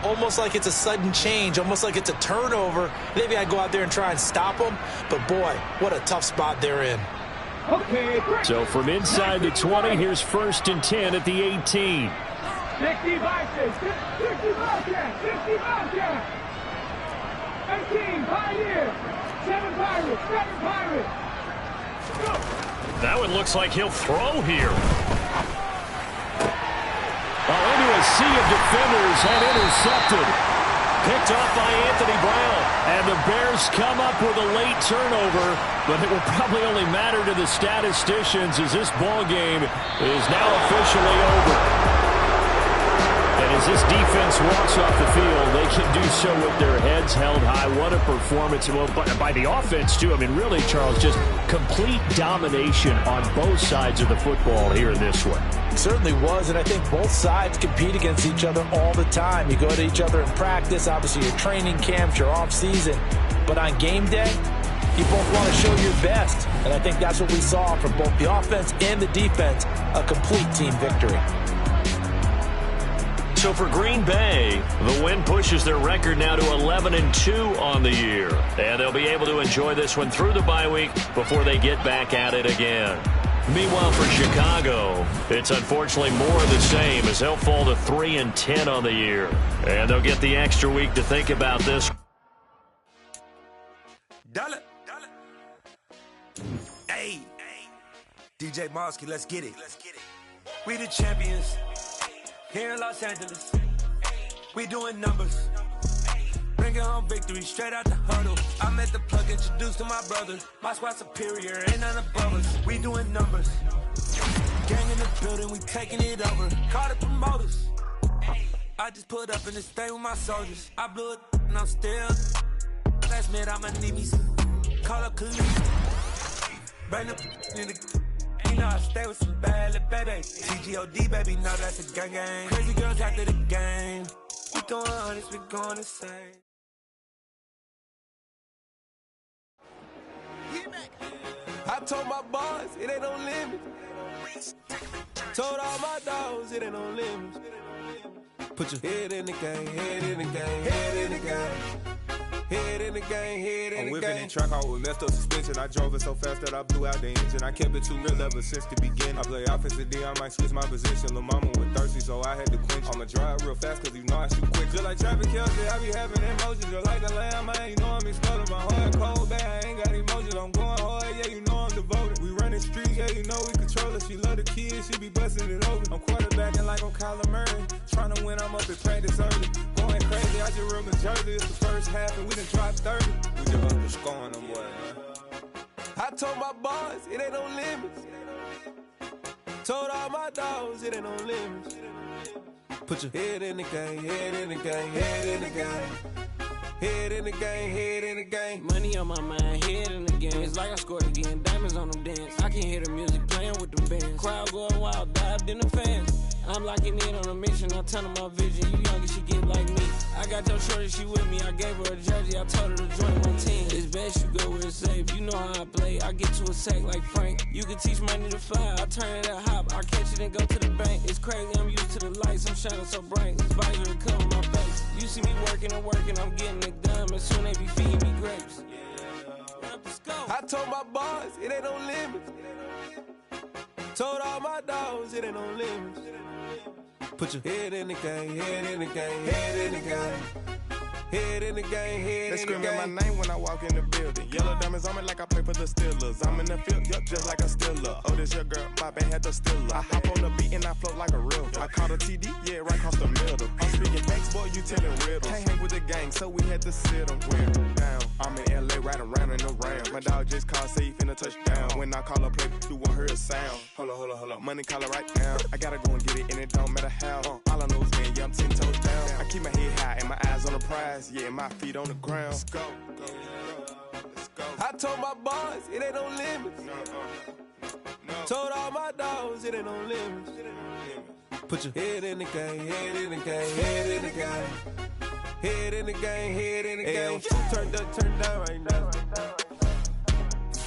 almost like it's a sudden change, almost like it's a turnover. They've got to go out there and try and stop them. But, boy, what a tough spot they're in. Okay. So from inside the 20, here's 1st and 10 at the 18. 60 Vikings, 60 Wildcats, 60 Wildcats. 18 Pioneers, 7 Pirates, 7 Pirates. Go. That one looks like he'll throw here. Into a sea of defenders and intercepted. Picked off by Anthony Brown. And the Bears come up with a late turnover, but it will probably only matter to the statisticians as this ball game is now officially over. And as this defense walks off the field, they can do so with their heads held high. What a performance. Well, by the offense, too. I mean, really, Charles, just complete domination on both sides of the football here in this one. It certainly was, and I think both sides compete against each other all the time. You go to each other in practice, obviously your training camps, your off-season. But on game day, you both want to show your best. And I think that's what we saw from both the offense and the defense, a complete team victory. So for Green Bay, the win pushes their record now to 11-2 on the year. And they'll be able to enjoy this one through the bye week before they get back at it again. Meanwhile, for Chicago, it's unfortunately more of the same as they'll fall to 3-10 on the year. And they'll get the extra week to think about this. Dollar. Hey, DJ Mosky, let's get it. We the champions here in Los Angeles. We doing numbers. Bringing home victory straight out the huddle. I'm at the plug, introduced to my brother. My squad superior, ain't none above us. We doing numbers. Gang in the building, we taking it over. Call the promoters. I just put up in this thing with my soldiers. I blew it and I'm still. Last minute, I'ma need me some. Call up Khalid. Bring the in the. You know I stay with some bad little baby. TGOD, baby, know that's a gang. Crazy girls after the game. We going honest, we going insane. I told my boys, it ain't no limit. Told all my dogs, it ain't no limit. Put your head in the game, head in the game, head in the game. Head in the game, head in the game. I'm whipping and track out with messed up suspension. I drove it so fast that I blew out the engine. I kept it too real ever since the beginning. I play offensive D, I might switch my position. Lil' mama was thirsty, so I had to quench. I'ma drive real fast, cause you know I shoot quick. Just like traffic Kelsey, I be having emotions. Just like the landmine, you know I'm exploding. My heart cold, bad, I ain't got emotions. I'm going hard, yeah, you know I'm devoted. We running streets, yeah, you know we control it. She love the kids, she be busting it over. I'm quarterbacking like I'm Kyler Murray. Trying to win, I'm up at practice early. Going crazy, I just real Jersey. It's the first half and we done dropped 30. We just underscoring them, boy, man. I told my boys, it ain't no limits. Told all my dogs, it ain't no limits. Put your head in the game, head in the game, head in the game. Head in the game, head in the game. Money on my mind, head in the game. It's like I scored again, diamonds on them dance. I can hear the music playing with the bands. Crowd going wild, dived in the fans. I'm locking in on a mission, I tell her my vision. You younger, she get like me. I got your shorty, she with me. I gave her a jersey, I told her to join my team. It's best you go where it's safe. You know how I play, I get to a sack like Frank. You can teach money to fly, I turn it at hop. I catch it and go to the bank. It's crazy, I'm used to the lights, I'm shining so bright. This visor cover my face. You see me working and working, I'm getting it done. And soon they be feeding me grapes. I told my boys, it ain't no limits. Told all my dogs, it ain't no limits. Put your head in the game, head in the game, head in the game. Head in the game, head in the game. They screaming my name when I walk in the building. Yellow diamonds on me like I play for the Steelers. I'm in the field, yup, just like a Steeler. Oh, this your girl, my band had the Steeler. I hop on the beat and I float like a real. I caught a TD, yeah, right across the middle. I'm speaking facts, boy, you telling riddles. Can't hang with the gang, so we had to sit them down. I'm in LA, riding around and around. My dog just called, say he finna touchdown. When I call a play, you won't hear a sound. Hold up, money caller right now. I gotta go and get it, and it don't matter how. All I know is man, yeah, I'm 10 toes down. I keep my head high and my eyes on the prize. Yeah, my feet on the ground. Let's go. I told my boys, it ain't no limits. Told all my dogs, it ain't no limits. Put your head in the game, head in the game, head in the game. Head in the game, head in the game. Turned up, turned down right now.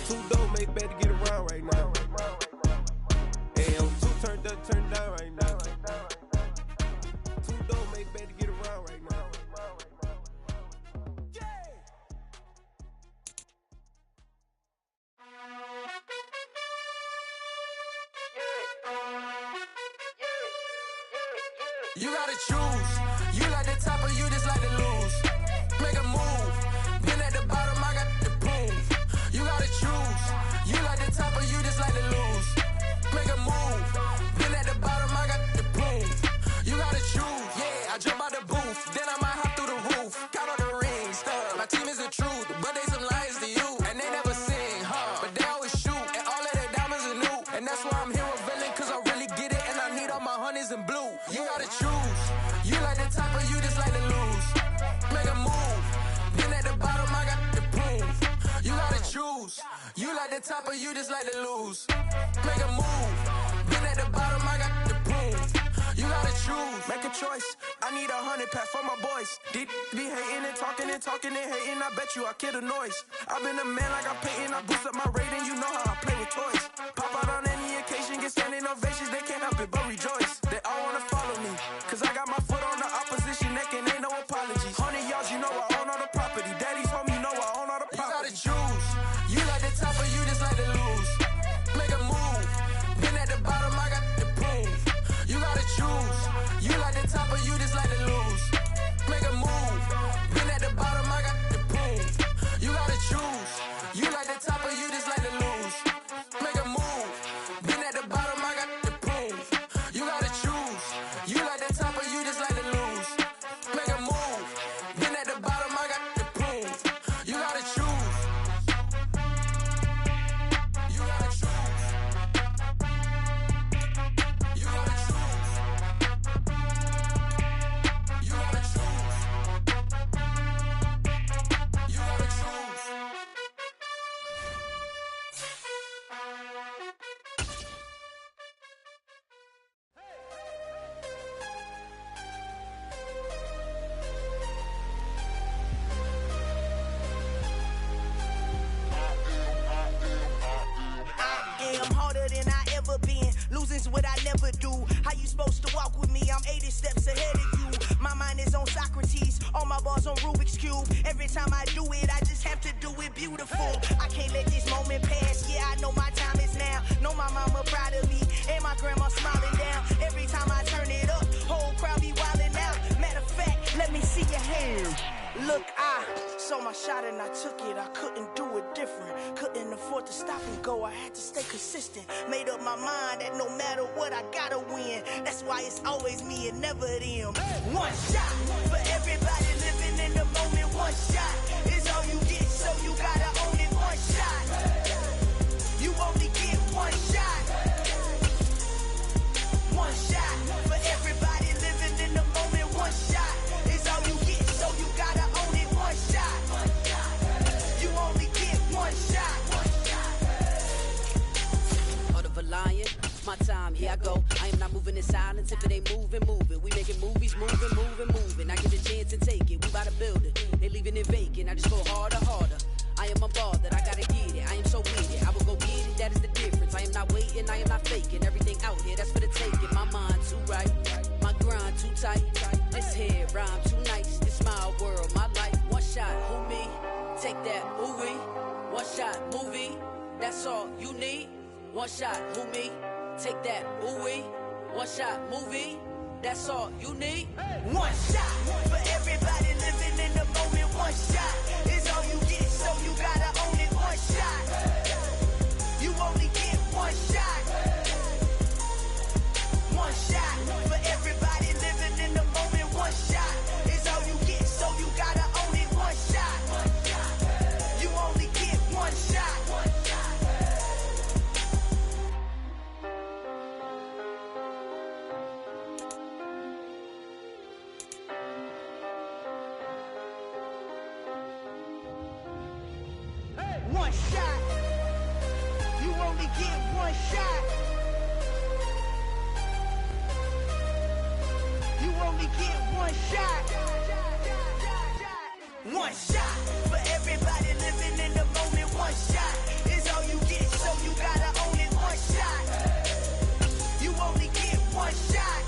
Two dope, make better get around right now. Hey, I'm two turned up, turned down right now. Two dope, make better get around right now. You gotta choose. You like the top or you just like to lose. Make a move. Been at the bottom, I got the proof. You gotta choose. You like the top or you just like to lose. Make a move. Been at the bottom, I got the proof. You gotta choose. Yeah, I jump out the booth. Then I might hop through the roof. Count on the rings. My team is the truth, but they some liars to you. And they never sing, but they always shoot. And all of their diamonds are new. And that's why I'm here with villain, cause I really get it. And I need all my honeys in blue. You gotta choose. You like the top or you just like to lose. Make a move. Been at the bottom, I got the proof. You gotta choose. You like the top or you just like to lose. Make a move. Been at the bottom, I got the proof. You gotta choose. Make a choice. I need 100 pack for my boys. Be hating and talking and talking and hating. I bet you I kill the noise. I've been a man like I'm Peyton. I boost up my rating. You know how I play with toys. Pop out on any occasion, get standing ovations. They can't help it but rejoice. They all wanna follow me, cause I got my foot on the opposition neck and ain't no apologies. 100 yards, you know I own all the property. Daddy's home, you know I own all the property. You gotta choose. You like the top or you just like to lose. Make a move. Been at the bottom, I got the proof. You gotta choose. You like the top or you just like to lose. Make a move. Been at the bottom, I got the proof. You gotta choose. You like the top or you just like to lose. Make a move. Been at the bottom, I got the proof. You gotta choose. You like the top or you just like to lose. Make a move. Been at the bottom, I got the proof. You gotta choose. You gotta choose. You gotta choose. You gotta choose. You gotta choose. I'm harder than I ever been. Losing's what I never do. How you supposed to walk with me? I'm 80 steps ahead of you. My mind is on Socrates. All my bars puzzles on Rubik's Cube. Every time I do it, I just have to do it beautiful. I can't let this moment pass. Yeah, I know my time is now. Know my mama proud of me, and my grandma smiling down. Every time I turn it up, whole crowd be wildin' out. Matter of fact, let me see your hands. Look, I saw my shot and I took it. I couldn't do it different. Couldn't afford to stop and go. I had to stay consistent. Made up my mind that no matter what, I gotta win. That's why it's always me and never them. One shot for everybody living in the moment. One shot is all you get, so you gotta own it. One shot. You only get one shot. One shot for everybody living in the moment. One shot is all you get, so you gotta own it. One shot. You only get one shot. Heart of a lion, my time, here I go. I am not moving in silence. If it ain't moving, moving. We making movies, moving. I get a chance and take it. We bout to build it. They leaving it vacant. I just go harder. I am unbothered, I gotta get it. I am so with it. I will go get it, that is the difference. I am not waiting, I am not faking. Everything out here, that's for the taking. My mind too right, my grind too tight. This head rhyme too nice. This my world, my life. One shot, who me? Take that, ooh wee. One shot, movie. That's all you need. One shot, who me? Take that, ooh wee. One shot, movie. That's all you need. One shot for everybody living in the moment. One shot is all you get, so you gotta own it. One shot. You only get one shot. One shot for everybody living in the moment. One shot is all you get, so you gotta own it. One shot. You only get one shot. One shot. You only get one shot. You only get one shot. One shot for everybody living in the moment. One shot is all you get, so you gotta own it. One shot. You only get one shot.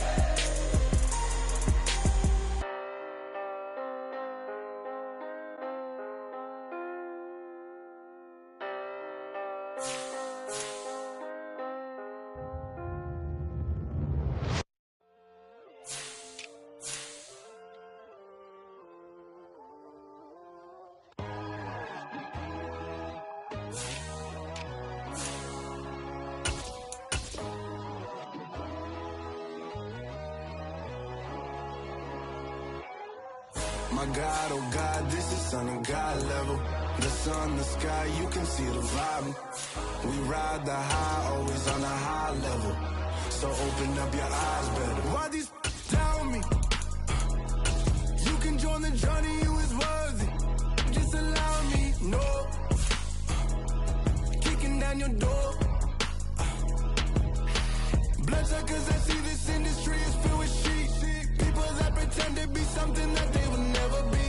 My God, oh God, this is Son of God level. The sun, the sky, you can see the vibe. We ride the high, always on a high level. So open up your eyes better. Why these tell me? You can join the journey, you is worthy. Just allow me, no. Kicking down your door. Bloodsuckers, I see this industry is filled with sheep. People that pretend to be something that they will never be.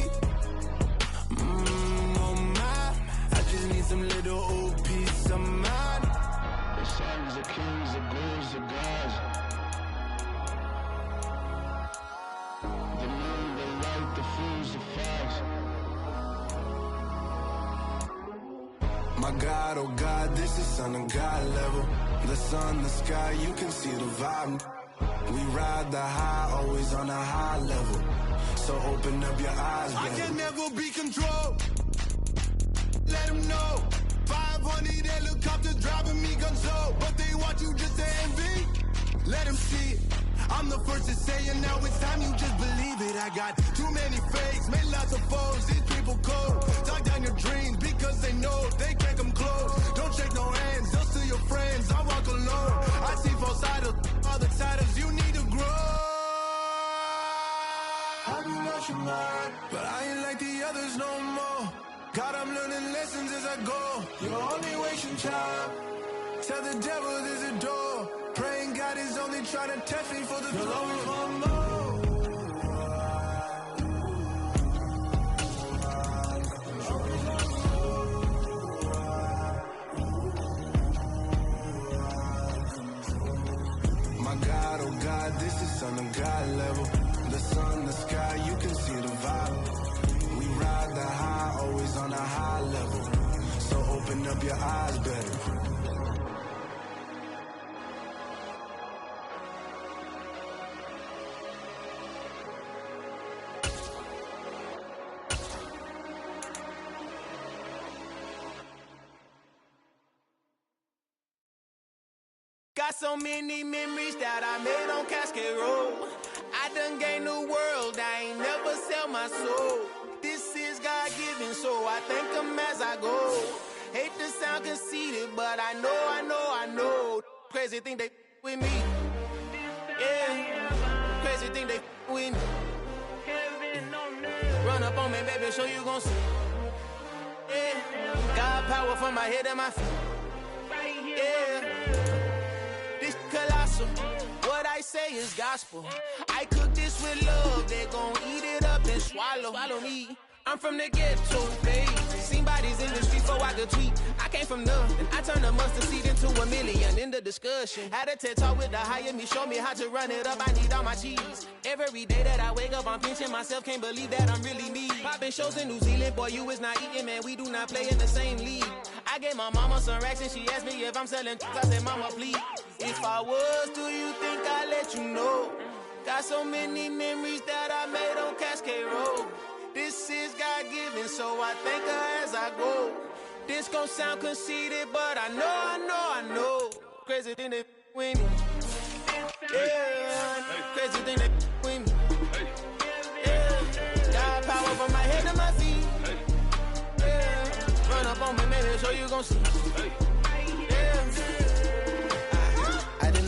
Oh my, I just need some little old peace of mind. The sons of kings, the bulls, the gods. The moon, the light, the fools, the facts. My God, oh God, this is Son of God level. The sun, the sky, you can see the vibe. We ride the high, always on a high level. So open up your eyes, baby. I can never be controlled. Let them know. 500 helicopters driving me gonzo. But they want you just to envy. Let them see it. I'm the first to say it, now it's time you just believe it. I got too many fakes, made lots of foes. These people cold. Talk down your dreams because they know they can't come close. Don't shake no hands, they'll steal your friends. I walk alone. I see false idols, other titles. You need to grow. Have you lost your mind? But I ain't like the others no more. God, I'm learning lessons as I go. You're only wasting time. Tell the devil there's a door. Praying God is only trying to test me for the throne. You'll always want more. My God, oh God, this is Son of God level. The sun, the sky, you can see the vibe. up your eyes better. Got so many memories that I made on Cascade Road. I done gained the world, I ain't never sell my soul. This is God-given, so I thank him as I go. Hate to sound conceited, but I know. Crazy thing they with me. Yeah, crazy thing they with me. Run up on me, baby, so you gon' see. Yeah, got power from my head and my feet. Yeah. Colossal. What I say is gospel. I cook this with love. They gon' eat it up and swallow me. I'm from the ghetto, babe. Seen bodies in the streets before I could tweet. I came from nothing. I turned a mustard seed into a million. In the discussion, had a TED talk with the higher me. Show me how to run it up. I need all my cheese. Every day that I wake up, I'm pinching myself. Can't believe that I'm really me. Popping shows in New Zealand. Boy, you is not eating, man. We do not play in the same league. I gave my mama some racks and she asked me if I'm selling. I said, mama, please. If I was, do you think I'd let you know? Got so many memories that I made on Cascade Road. This is God-given, so I thank her as I go. This gon' sound conceited, but I know. Crazy thing they with me. Yeah, crazy thing they with me. Yeah, got power from my head to my feet. Yeah, run up on me, maybe so you gon' see.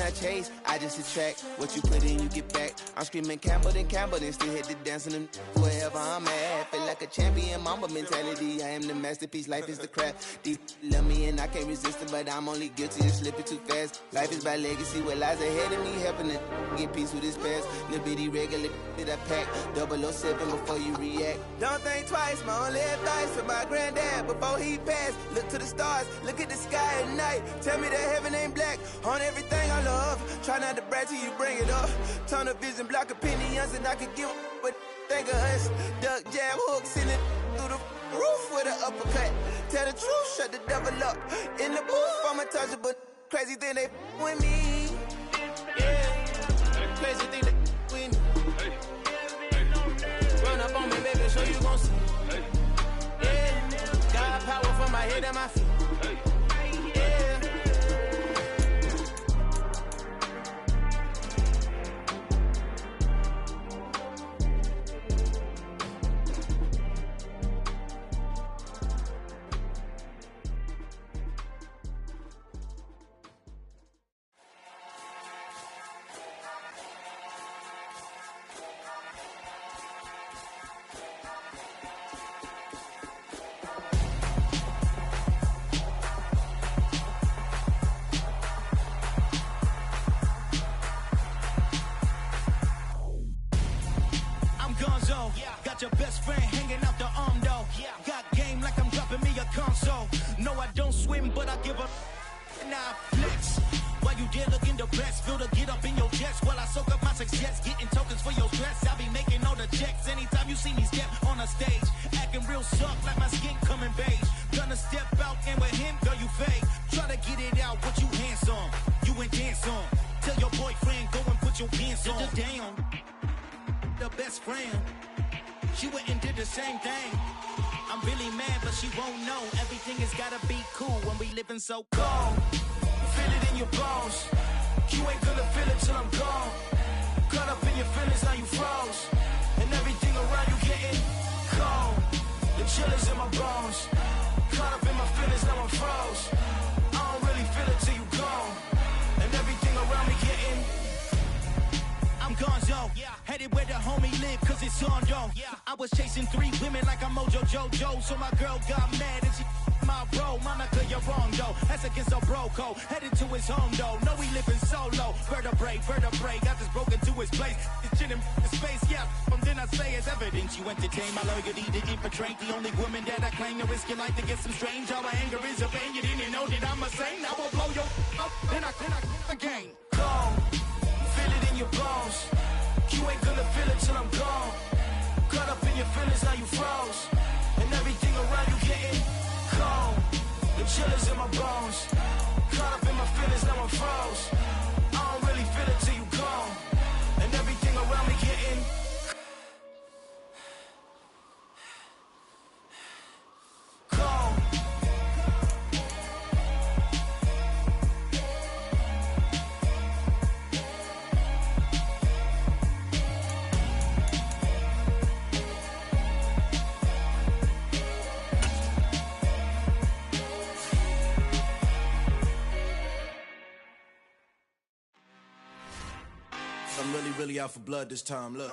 I chase, I just attract what you put in, you get back. I'm screaming Campbell, then still hit the dance and them wherever I'm at. Feel like a champion, mamba mentality. I am the masterpiece, life is the craft. Deep love me and I can't resist it, but I'm only guilty of slipping too fast. Life is by legacy, what lies ahead of me, helping to get peace with this past. Little bitty regular that I pack, 007 before you react. Don't think twice, my only advice to my granddad before he passed. Look to the stars, look at the sky at night. Tell me that heaven ain't black on everything I love. Try not to brag till you bring it up. Tunnel vision, block opinions, and I could give what think of us. Duck jab hooks in it through the roof with an uppercut. Tell the truth, shut the devil up. In the booth, I'm untouchable. Crazy thing they with me. Yeah, crazy thing they with me. Run up on me, baby, so you gon' see. Yeah, got power from my head and my feet. Your best friend hanging out the arm though. Got game like I'm dropping me a console. No, I don't swim, but I give a now flex. While you there looking the best, feel to get up in your chest while I soak up my success, getting tokens for your stress. I'll be making all the checks anytime you see me step on a stage, acting real soft like my skin coming beige. Gonna step out and with him, girl, you fake. Try to get it out, what you handsome, you ain't dance on. Tell your boyfriend go and put your pants on. Down, the best friend. She went and did the same thing. I'm really mad, but she won't know. Everything has gotta be cool when we living so cold. Feel it in your bones. You ain't gonna feel it till I'm gone. Caught up in your feelings, now you froze. And everything around you getting cold. The chill is in my bones. Caught up in my feelings, now I'm froze. I don't really feel it till you gone. And everything around me getting I'm gonzo, headed where the homie live, cause it's on though. I was chasing 3 women like I'm Mojo Jojo, so my girl got mad and she my bro. Monica, you're wrong though, that's against our bro code. Headed to his home though, no we living solo. Vertebrae, got this broken to his place. It's chin in space, then I say it's evidence. You entertain my loyalty to infiltrate the only woman that I claim to risk your life to get some strange. All my anger is a pain, you didn't know that I'm a saint. I will blow your up, then I again. Go. Feel it in your bones. You ain't gonna feel it till I'm gone. Caught up in your feelings, now you froze. And everything around you getting cold. The chillers in my bones. Caught up in my feelings, now I'm froze. I don't really feel it till you gone. And everything around me getting cold. I'm really out for blood this time, look.